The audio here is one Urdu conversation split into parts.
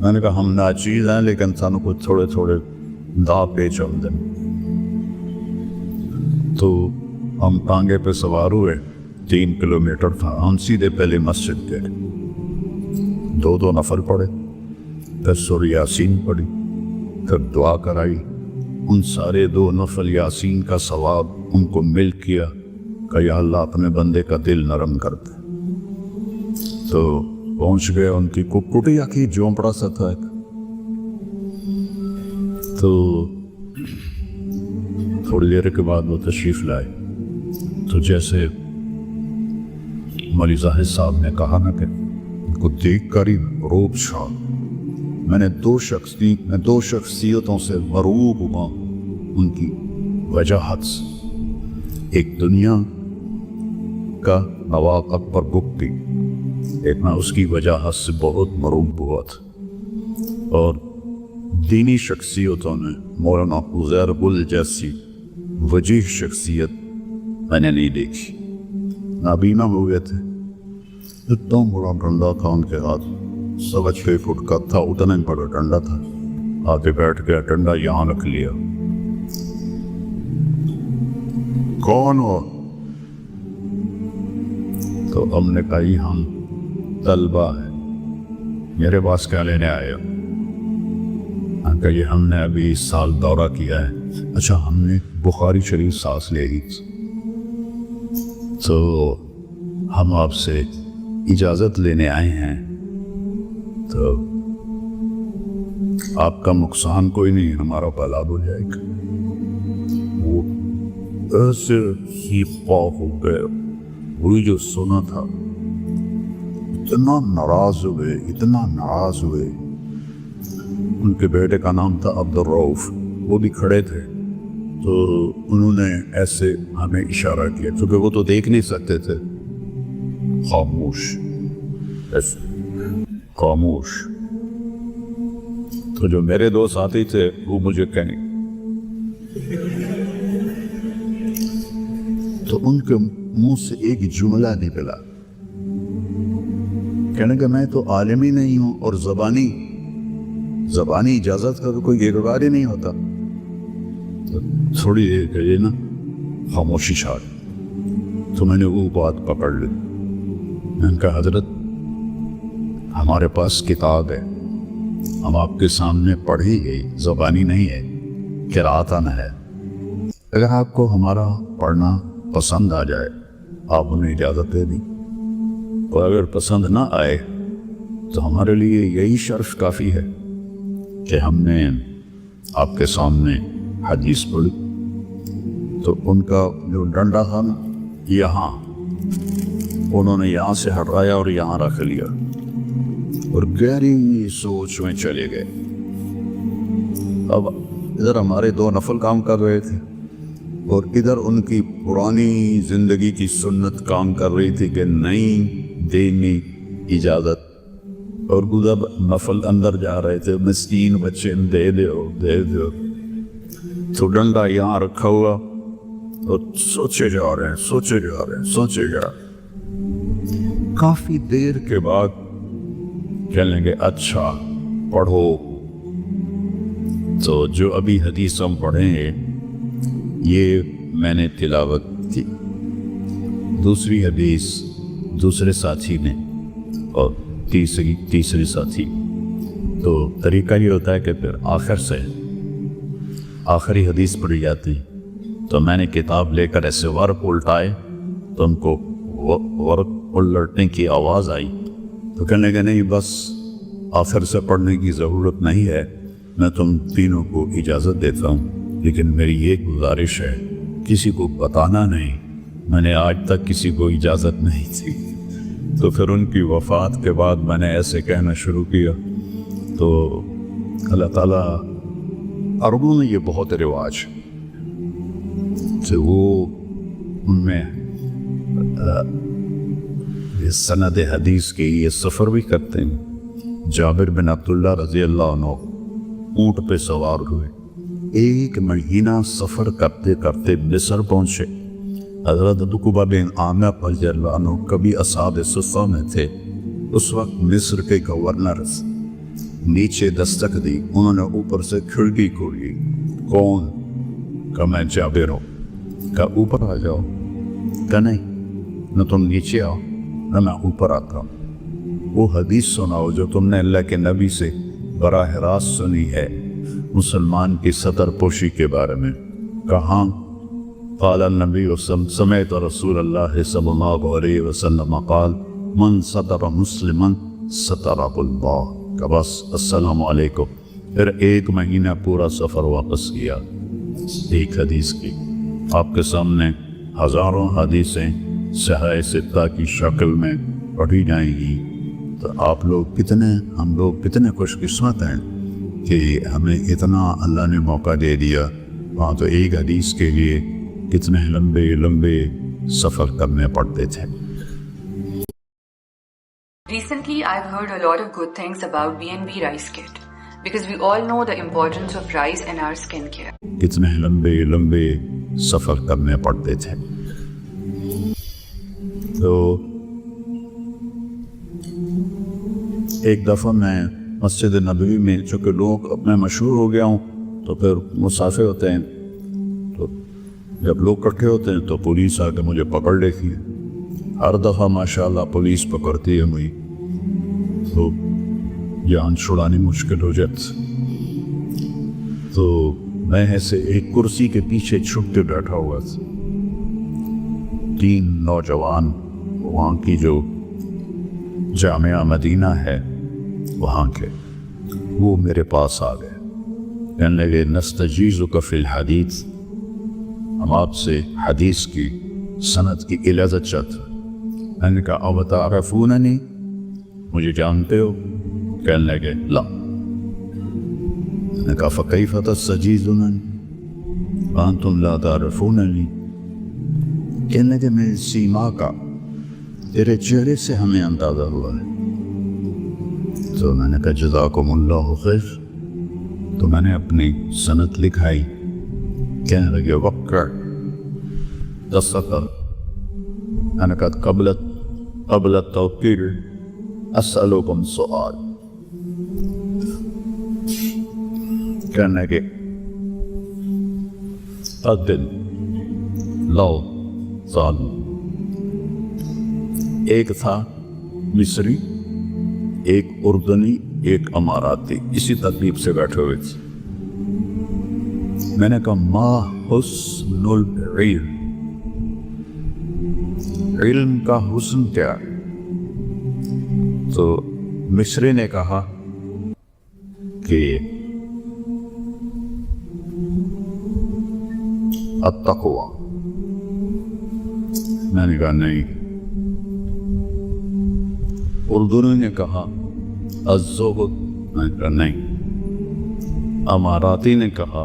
میں نے کہا ہم ناچیز ہیں لیکن سانو کو تھوڑے تھوڑے دا پیچ آتے ہیں. تو ہم ٹانگے پہ سوار ہوئے, 3 کلومیٹر تھا. ہم سیدھے پہلے مسجد گئے, 2 نفل پڑھے, پھر سورہ یاسین پڑھی, پھر دعا کرائی. ان سارے 2 نفل یاسین کا ثواب ان کو مل کیا کہ یا اللہ اپنے بندے کا دل نرم کر دے. تو پہنچ گئے, ان کی کٹیا کی جھونپڑا سا تھا ایک. تو تھوڑی دیر کے بعد وہ تشریف لائے. تو جیسے مولی زاہد صاحب نے کہا نا کہ ان کو دیکھ کر ہی روب چھا, میں نے 2 شخصیتوں سے مروب ہوا ان کی وجاہت سے. ایک دنیا کا نواب اکبر بگٹی, ایک میں اس کی وجاہت سے بہت مروب ہوا تھا. اور دینی شخصیتوں نے مولانا عزیر گل جیسی وجیح شخصیت میں نے نہیں دیکھی. نابینا ہو گئے تھے, اتنا بڑا ڈنڈا تھا ان کے ہاتھ, 6.25 فٹ کا تھا, اتنا ہی بڑا ڈنڈا تھا. آگے بیٹھ گیا, ڈنڈا یہاں رکھ لیا. کون ہو؟ تو ہم نے کہا ہم طلبہ ہیں, میرے پاس کیا لینے آئے ہو؟ کہ یہ ہم نے ابھی اس سال دورہ کیا ہے. اچھا, ہم نے بخاری شریف سانس لے لی, تو ہم آپ سے اجازت لینے آئے ہیں. تو آپ کا نقصان کوئی نہیں, ہمارا بھلا ہو جائے گا. وہ ایسے ہی پاؤ ہو گئے, وہی جو سنا تھا اتنا ناراض ہوئے. ان کے بیٹے کا نام تھا عبدالرؤف, وہ بھی کھڑے تھے. تو انہوں نے ایسے ہمیں اشارہ کیا, کیونکہ وہ تو دیکھ نہیں سکتے تھے. خاموش. تو جو میرے 2 ساتھی تھے وہ مجھے کہیں, تو ان کے منہ سے ایک جملہ نکلا, کہنے کہ میں تو عالمی نہیں ہوں اور زبانی اجازت کا تو کوئی اقرار ہی نہیں ہوتا. تھوڑی دیر کے لیے نا خاموشی چھا گئی. تو میں نے وہ بات پکڑ لی. میں نے کہا حضرت ہمارے پاس کتاب ہے, ہم آپ کے سامنے پڑھی گئی, زبانی نہیں ہے, قرأتاً ہے. اگر آپ کو ہمارا پڑھنا پسند آ جائے آپ انہیں اجازت دے دیں, اور اگر پسند نہ آئے تو ہمارے لیے یہی شرف کافی ہے کہ ہم نے آپ کے سامنے حدیث پڑھی. تو ان کا جو ڈنڈا تھا نا, یہاں انہوں نے یہاں سے ہٹایا اور یہاں رکھ لیا, اور گہری سوچ میں چلے گئے. اب ادھر ہمارے 2 نفل کام کر رہے تھے, اور ادھر ان کی پرانی زندگی کی سنت کام کر رہی تھی کہ نہیں دینی اجازت. اور ادھر نفل اندر جا رہے تھے, مسکین بچے دے دو. تو ڈنڈا یہاں رکھا ہوا اور سوچے جا رہے ہیں. کافی دیر کے بعد کہنے لگے اچھا پڑھو. تو جو ابھی حدیث ہم پڑھے ہیں یہ میں نے تلاوت کی. دوسری حدیث دوسرے ساتھی نے, اور تیسری ساتھی. تو طریقہ یہ ہوتا ہے کہ پھر آخر سے آخری حدیث پڑھی جاتی. تو میں نے کتاب لے کر ایسے ورق الٹائے تو ان کو ورق الٹنے کی آواز آئی. تو کہنے لگے نہیں بس آخر سے پڑھنے کی ضرورت نہیں ہے, میں تم تینوں کو اجازت دیتا ہوں, لیکن میری یہ گزارش ہے کسی کو بتانا نہیں, میں نے آج تک کسی کو اجازت نہیں تھی. تو پھر ان کی وفات کے بعد میں نے ایسے کہنا شروع کیا. تو اللہ تعالیٰ عربوں میں یہ بہت رواج کہ وہ ان میں سند حدیث کے یہ سفر بھی کرتے ہیں. جابر بن عبداللہ رضی اللہ عنہ اونٹ پہ سوار ہوئے, 1 مہینہ سفر کرتے کرتے مصر پہنچے. حضرت عقبہ بن عامر رضی اللہ عنہ کبھی اصحاب صفہ میں تھے, اس وقت مصر کے گورنر نیچے دستک دی، انہوں نے اوپر سے کھڑکی کھولی. کون؟ کہ میں جابر ہوں. کہ اوپر آ جاؤ. کہ نہیں، نہ تم نیچے آؤ نہ میں اوپر آتا ہوں. وہ حدیث سناؤ جو تم نے اللہ کے نبی سے براہ راست سنی ہے مسلمان کی سطر پوشی کے بارے میں. کہاں؟ قال النبی سمعت رسول اللہ صلی اللہ علیہ وسلم قال من ستر مسلما سترہ اللہ. کہ بس السلام علیکم. پھر 1 مہینہ پورا سفر واپس کیا. ایک حدیث کی آپ کے سامنے ہزاروں حدیثیں صحیح ستہ کی شکل میں پڑھی جائیں گی. تو آپ لوگ ہم لوگ کتنے خوش قسمت ہیں کہ ہمیں اتنا اللہ نے موقع دے دیا. وہاں تو ایک حدیث کے لیے کتنے لمبے سفر کرنے پڑتے تھے. Recently, I've heard a lot of good things about B&B Rice Kit because we all know the importance of rice in our skincare. کتنے لمبے سفر کرنے پڑتے تھے. تو ایک دفعہ میں مسجد نبوی میں، چونکہ لوگ اب میں مشہور ہو گیا ہوں تو پھر مسافر ہوتے ہیں، تو جب لوگ اکٹھے ہوتے ہیں تو پولیس آ کے مجھے پکڑ لیتی ہے. ہر دفعہ ماشاءاللہ پولیس پکڑتی ہے مجھے تو جان چھڑانی مشکل ہو جاتی. تو میں ایسے ایک کرسی کے پیچھے چھپ کے بیٹھا ہوا تھا. 3 نوجوان وہاں کی جو جامعہ مدینہ ہے وہاں کے، وہ میرے پاس آ گئے. کہنے لگے نستجیزک فی الحدیث، ہم آپ سے حدیث کی سند کی اجازت چاہتے ہیں. میں نے کہا او تعرفوننی، مجھے جانتے ہو؟ کہنے لگے لا. میں نے کہا فکیف تستجیزوننی وانتم لا تعرفوننی. کہنے لگے میری سیما کا، تیرے چہرے سے ہمیں اندازہ ہوا ہے. تو میں نے کہا جزاکم اللہ خیر. تو میں نے اپنی سند لکھائی. کہنے لگے وقع دستخط. میں نے کہا قبل التوقيع اسألكم سؤال. کہنے لگے قدم لو ظالم. ایک تھا مصری، ایک اردنی، ایک اماراتی، اسی ترتیب سے بیٹھے ہوئے تھے. میں نے کہا ما حسن العلم، علم کا حسن کیا؟ تو مصری نے کہا کہ التقوی. میں نے کہا نہیں. اردنی نے کہا الزہد. میں نے کہا نہیں. اماراتی نے کہا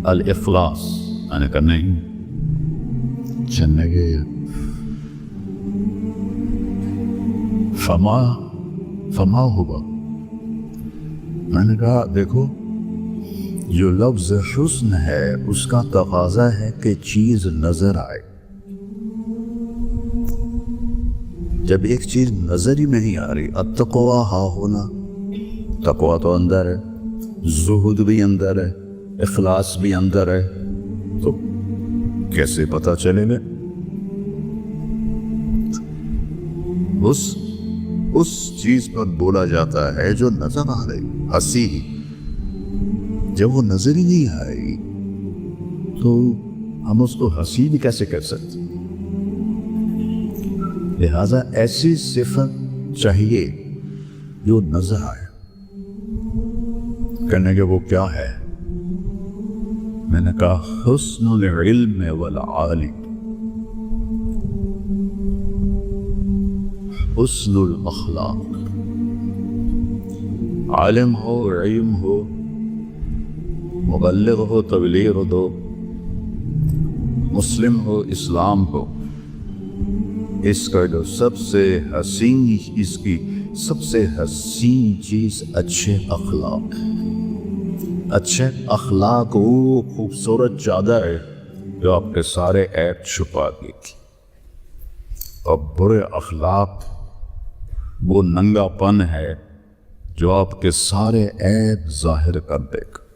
الافلاس. میں نے کہا نہیں. چلنے گئے فما ہوا. میں نے کہا دیکھو، جو لفظ حسن ہے اس کا تقاضا ہے کہ چیز نظر آئے. جب ایک چیز نظر ہی نہیں آ رہی، التقوی ہا ہونا، تقوی تو اندر ہے، زہد بھی اندر ہے، اخلاص بھی اندر ہے، تو کیسے پتہ چلے گا؟ اس چیز پر بولا جاتا ہے جو نظر آ رہی. ہنسی جب وہ نظر ہی نہیں آئی تو ہم اس کو ہنسی بھی کیسے کر سکتے؟ لہذا ایسی صفت چاہیے جو نظر آئے. کہنے کہ وہ کیا ہے؟ میں نے کہا حسن العلم والعالم، حسن الاخلاق. عالم ہو، علم ہو، مبلغ ہو، تبلیغ ہو، مسلم ہو، اسلام ہو، اس کا جو سب سے حسین چیز اچھے اخلاق. اچھے اخلاق وہ خوبصورت چادر ہے جو آپ کے سارے عیب چھپا دیتی، اور برے اخلاق وہ ننگا پن ہے جو آپ کے سارے عیب ظاہر کر دے گا۔